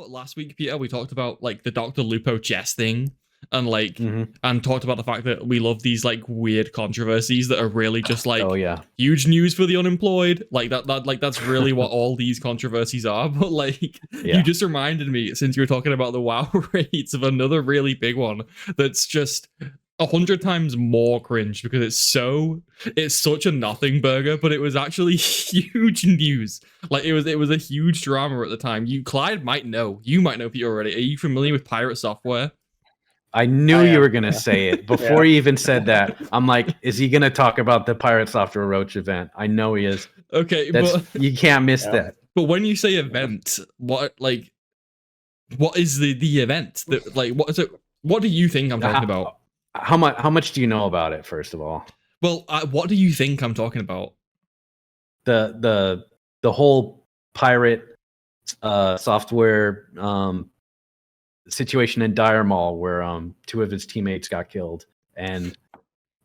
how last week, Peter, we talked about like the Dr. Lupo chess thing, and like Mhm. and talked about the fact that we love these like weird controversies that are really just like Oh yeah. huge news for the unemployed. Like that's really what all these controversies are. But like Yeah. you just reminded me, since you were talking about the WoW raids, of another really big one that's just 100 times more cringe because it's such a nothing burger, but it was actually huge news. Like it was a huge drama at the time. Clyde might know. You might know Peter already. Are you familiar with Pirate Software? I knew I you am, were gonna yeah. say it before you even said that. I'm like, is he gonna talk about the Pirate Software Roach event? I know he is. Okay, That's but you can't miss Yeah. that. but when you say event, what is the event? That like what is it? What do you think I'm talking about? How much do you know about it? First of all, Well, what do you think I'm talking about? the whole pirate software situation in Dire Mall where two of his teammates got killed, and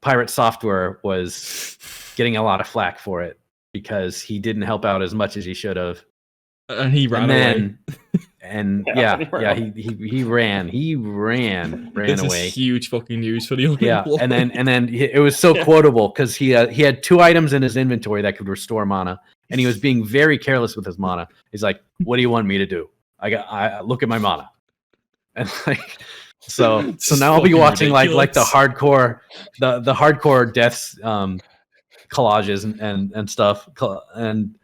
Pirate Software was getting a lot of flack for it because he didn't help out as much as he should have. And he ran away. And Yeah, he ran This away. is huge fucking news for the Yeah, unemployed. and then it was so quotable because he had 2 items in his inventory that could restore mana, and he was being very careless with his mana. He's like, "What do you want me to do? I look at my mana," and like, so This now is I'll be fucking watching like the ridiculous. hardcore deaths collages and stuff, and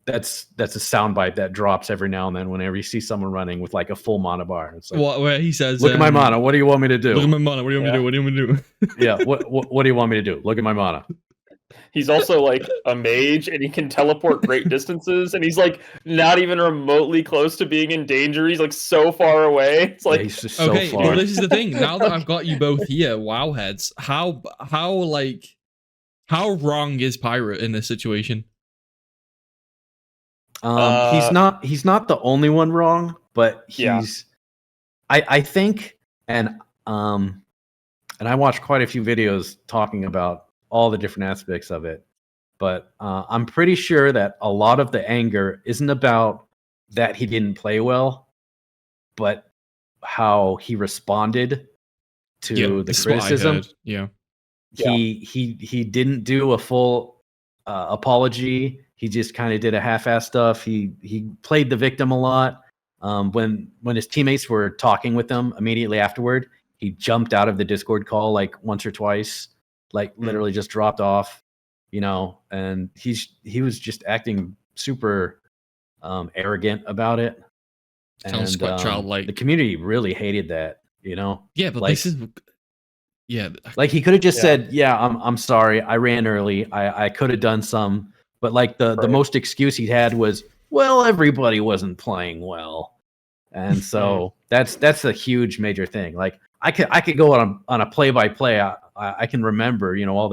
that's a soundbite that drops every now and then whenever you see someone running with like a full mana bar. It's like, Where he says, look at my mana. What do you want me to do? Look at my mana. What do you want me to do? What do you want me to do? Yeah. What do you want me to do? Look at my mana. He's also like a mage, and he can teleport great distances, and he's like not even remotely close to being in danger. He's like so far away. It's Yeah, like he's just so Okay, far. well, this is the thing. Now that I've got you both here, WoW heads, how wrong is Pirate in this situation? He's not the only one wrong, but Yeah. he's I think and I watched quite a few videos talking about all the different aspects of it, but I'm pretty sure that a lot of the anger isn't about that he didn't play well, but how he responded to the this is what I criticism. heard. Yeah. He didn't do a full apology. He just kind of did a half-ass stuff. He played the victim a lot. When his teammates were talking with him immediately afterward, he jumped out of the Discord call like once or twice, like literally just dropped off, and he was just acting super arrogant about it. Sounds quite childlike. The community really hated that, Yeah, but like, this is like he could have just said, "Yeah, I'm sorry, I ran early. I could have done some," but like the most excuse he had was, "Well, everybody wasn't playing well," and so that's a huge major thing. Like I could go on a play-by-play. I can remember, all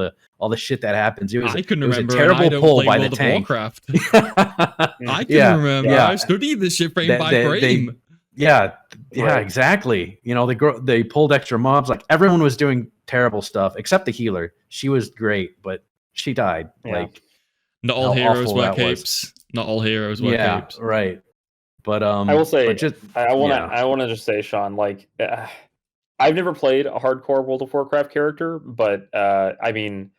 the shit that happens. I can it was remember a terrible I don't pull play by World the of tank. Warcraft. I can remember. Yeah. I studied this shit frame by frame. Yeah, Right. exactly. They pulled extra mobs. Like everyone was doing terrible stuff except the healer. She was great, but she died. Yeah. Like Not all how heroes awful wear that was. capes. Not all heroes wear capes. Right. But I will say, but just I want to just say, Sean, like I've never played a hardcore World of Warcraft character, but I mean,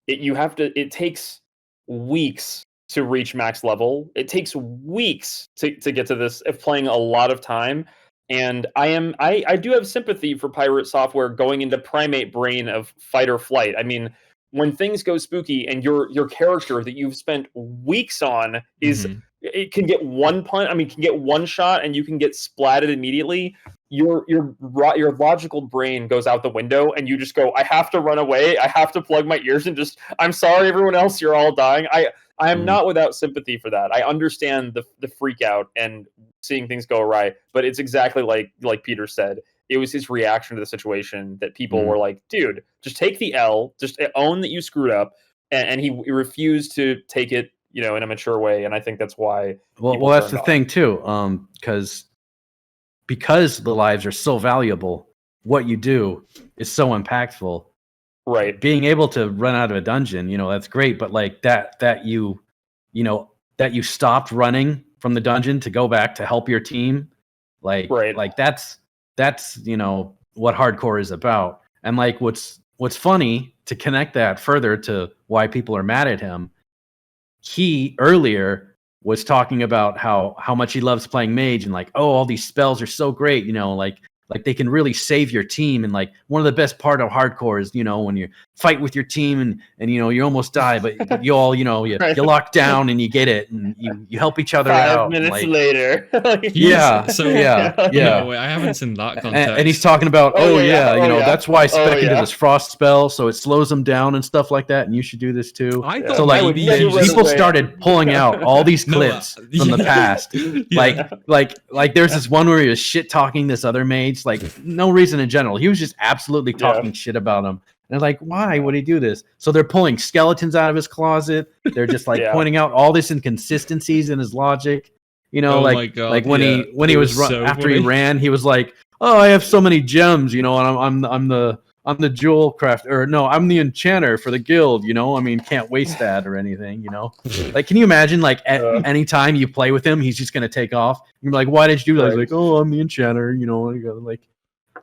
it takes weeks to reach max level. It takes weeks to get to this if playing a lot of time. And I do have sympathy for Pirate Software going into primate brain of fight or flight. I mean, when things go spooky and your character that you've spent weeks on is it can get one punch. I mean, can get one shot and you can get splatted immediately. Your logical brain goes out the window and you just go, I have to run away. I have to plug my ears and just, I'm sorry, everyone else, you're all dying. I am not without sympathy for that. I understand the freak out and seeing things go awry, but it's exactly like Peter said. It was his reaction to the situation that people were like, dude, just take the L, just own that you screwed up. And he refused to take it, in a mature way. And I think that's why. Well, that's the thing too. Because the lives are so valuable, what you do is so impactful. Right. Being able to run out of a dungeon, that's great. But like that you stopped running from the dungeon to go back to help your team Right. Like that's what hardcore is about. And like what's funny to connect that further to why people are mad at him, he earlier was talking about how much he loves playing mage and like, oh, all these spells are so great, like they can really save your team. And like one of the best part of hardcore is, when you fight with your team and you almost die, but you all, you lock down and you get it and you help each other out. 5 minutes like, later. yeah. So yeah. No, I haven't seen that context. And he's talking about, that's why Spec yeah. into this frost spell, so it slows him down and stuff like that. And you should do this too. I Yeah. thought So I like would never run people away. started pulling out all these No, clips from the yeah. past. Yeah. Like there's this one where he was shit talking this other mage, like no reason in general. He was just absolutely talking shit about him. And they're like, why would he do this? So they're pulling skeletons out of his closet. They're just like Yeah. pointing out all this inconsistencies in his logic. Oh my like God, like when yeah. he It was was so after he funny. ran, he was like, oh, I have so many gems, and I'm the jewel craft, or no, I'm the enchanter for the guild, I mean, can't waste that or anything, Like, can you imagine, like, any time you play with him, he's just gonna take off? You're like, why did you do that? He's Right. like, oh, I'm the enchanter,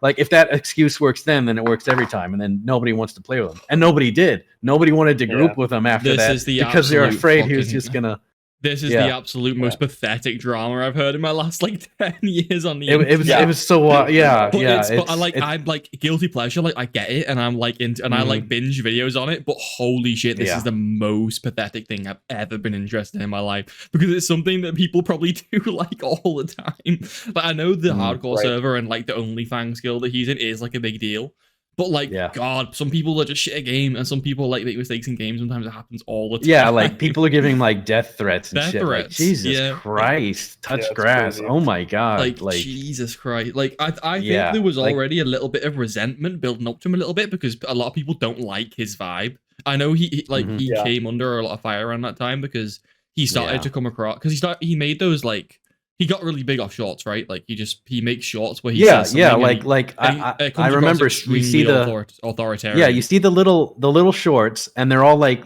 like if that excuse works then it works every time, and then nobody wants to play with him, and nobody did. Nobody wanted to group Yeah. with him after This that is the because they're absolute afraid he was fucking- just gonna. This is Yeah. the absolute most pathetic drama I've heard in my last 10 years on the It was so yeah. But I'm like guilty pleasure. Like I get it, and I'm like I like binge videos on it. But holy shit, this Yeah. is the most pathetic thing I've ever been interested in my life, because it's something that people probably do like all the time. But I know the hardcore right. server and like the OnlyFans guild that he's in is like a big deal. But like, Yeah. God, some people are just shit at game, and some people like make mistakes in games. Sometimes it happens all the time. Yeah, like people are giving like death threats and Death shit. Like, threats, Jesus yeah. Christ, touch it's grass. crazy. Oh my god. like Jesus Christ. Like I Yeah, think there was like- already a little bit of resentment building up to him a little bit, because a lot of people don't like his vibe. I know he Mhm. he Yeah. came under a lot of fire around that time, because he started Yeah. to come across, because he made those like he got really big off shorts, right? Like he makes shorts where he yeah, says yeah. something Like and I it comes I across remember you see extremely the authoritarian. yeah, you see the little shorts, and they're all like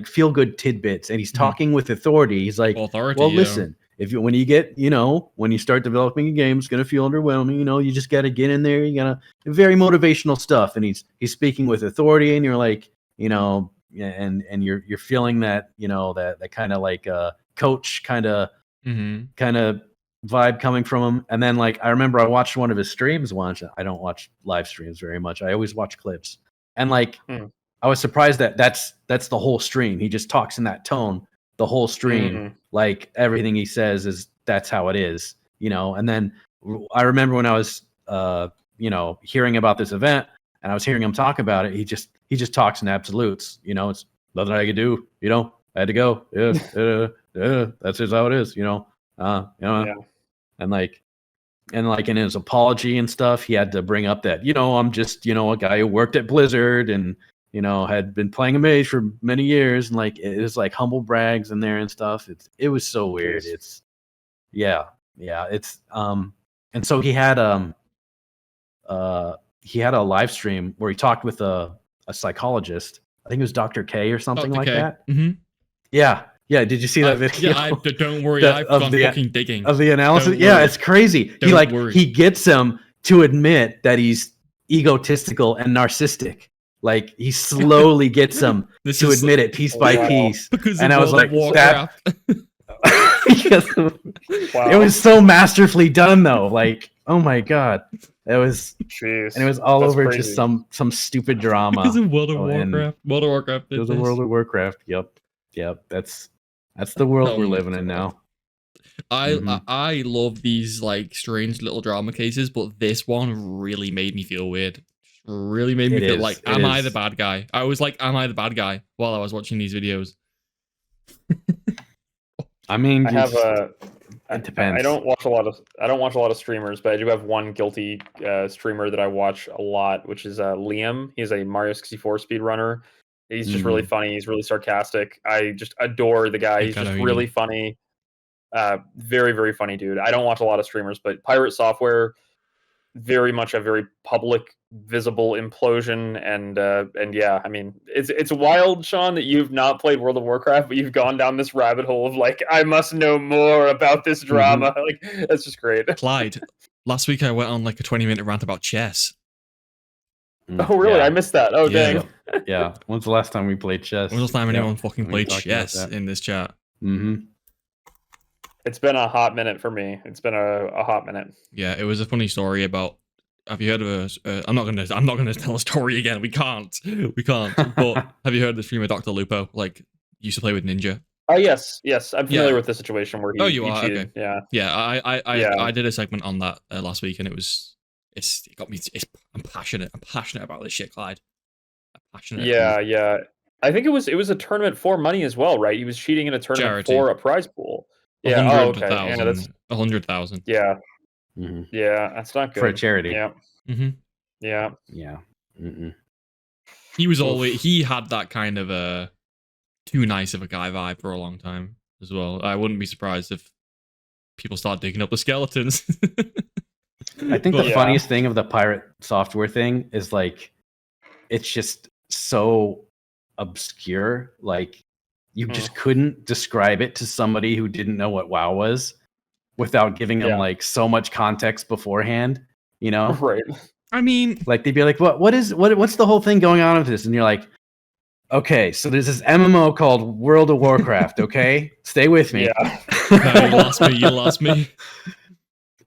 feel good tidbits, and he's Mhm. talking with authority. He's like, authority. well, yeah. listen, when you start developing a game, it's gonna feel underwhelming. You just gotta get in there. You gotta very motivational stuff, and he's speaking with authority, and you're like, and you're feeling that that kind of like coach kind of vibe coming from him. And then like I remember I watched one of his streams once. I don't watch live streams very much. I always watch clips, and like I was surprised that that's the whole stream. He just talks in that tone the whole stream. Mhm. Like everything he says that's how it is, And then I remember when I was hearing about this event, and I was hearing him talk about it, he just talks in absolutes. It's nothing I could do, I had to go. Yeah, that's just how it is, Yeah. and like in his apology and stuff, he had to bring up that, I'm just, a guy who worked at Blizzard and, had been playing a mage for many years, and like it was like humble brags in there and stuff. It was so weird. Jeez. It's it's and so he had a live stream where he talked with a psychologist. I think it was Dr. K or something like that. Mm-hmm. Yeah. Did you see that video? Yeah, don't worry, The- I've of gone the- fucking digging. Of the analysis? Don't Yeah, worry. it's crazy. Don't worry. He gets him to admit that he's egotistical and narcissistic. Like he slowly gets him This to is admit it piece by Wow. piece. because and of I was World of like, that- Warcraft. Wow. It was so masterfully done though. Like, oh my god. It was Jeez. and it was all That's over crazy. just some stupid drama. because of World of and Warcraft. World of Warcraft. It Did was a this. World of Warcraft. Yep. That's the world Oh we're my living in now. I love these like strange little drama cases, but this one really made me feel weird. Really made me It feel is, like, it am I is. the bad guy? I was like, am I the bad guy while I was watching these videos? I mean, I have it depends. I don't watch a lot of streamers, but I do have one guilty streamer that I watch a lot, which is Liam. He's a Mario 64 speedrunner. He's just really funny. He's really sarcastic. I just adore the guy. I He's kinda just know really you. funny. Very, very funny dude. I don't watch a lot of streamers, but Pirate Software, very much a very public, visible implosion, and yeah, I mean, it's wild, Sean, that you've not played World of Warcraft, but you've gone down this rabbit hole of like, I must know more about this drama. Like, that's just great. Clyde, last week I went on like a 20-minute rant about chess. Oh, really? Yeah. I missed that. Oh, Yeah. dang. Yeah. When's the last time we played chess? When was the last time anyone fucking we played talked about chess that. in this chat? Mm-hmm. It's been a hot minute for me. It's been a hot minute. Yeah, it was a funny story about. Have you heard of a? I'm not gonna tell a story again. We can't. But have you heard the streamer Dr. Lupo? Like used to play with Ninja. Oh, yes. I'm familiar Yeah. with the situation where he, Oh, you he are? cheated. Okay. Yeah. Yeah, Yeah. I did a segment on that last week, and it got me. I'm passionate. I'm passionate about this shit, Clyde. I'm passionate. Yeah. I think it was a tournament for money as well, right? He was cheating in a tournament Charity. for a prize pool. Yeah. Oh, okay. Yeah, that's 100,000. yeah. Mm-hmm. Yeah, that's not good. For a charity. Yeah. Mm-hmm. Yeah. Yeah. Mm-mm. He had that kind of a too nice of a guy vibe for a long time as well. I wouldn't be surprised if people start digging up the skeletons. I think But- the Yeah. funniest thing of the pirate software thing is like it's just so obscure. Like you just couldn't describe it to somebody who didn't know what WoW was without giving them Yeah. like so much context beforehand. You know, Right. I mean, like they'd be like, what's the whole thing going on with this? And you're like, okay, so there's this MMO called World of Warcraft. Okay, stay with me. Yeah. no, you lost me.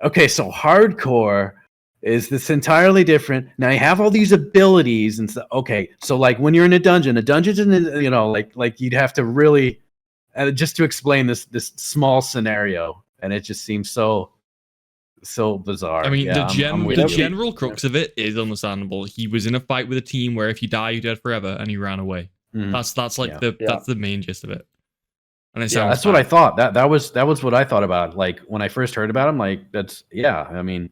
Okay, so hardcore is this entirely different. Now you have all these abilities and stuff. Okay, so like when you're in a dungeon in, you know, like you'd have to really just to explain this small scenario, and it just seems so bizarre. I mean, Yeah, I'm with the you. general crux of it is understandable. He was in a fight with a team where if you die, you're dead forever, and he ran away. Mhm. That's like Yeah. that's the main gist of it. And it Yeah, sounds That's what I bad. thought. That was what I thought about. Like when I first heard about him, like I mean,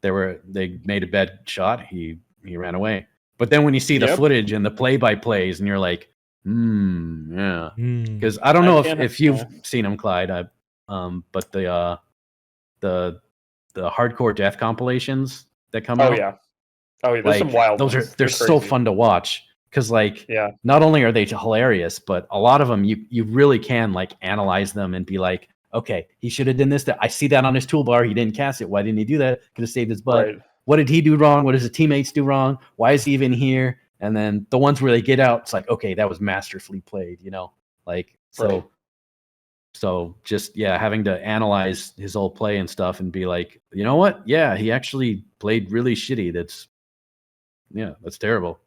they made a bad shot. He ran away. But then when you see the Yep. footage and the play-by-plays, and you're like, yeah. Hmm. Because I don't know can't- if you've yeah. seen him, Clyde. But the hardcore death compilations that come Oh out, yeah. There's like some wild those ones. they're so crazy. fun to watch. Because like Yeah. not only are they hilarious, but a lot of them you really can like analyze them and be like, okay, he should have done this. That I see that on his toolbar. He didn't cast it. Why didn't he do that? Could have saved his butt. Right. What did he do wrong? What does his teammates do wrong? Why is he even here? And then the ones where they get out, it's like, okay, that was masterfully played. You know, like so. Right. So just having to analyze his whole play and stuff and be like, you know what? Yeah, he actually played really shitty. That's terrible.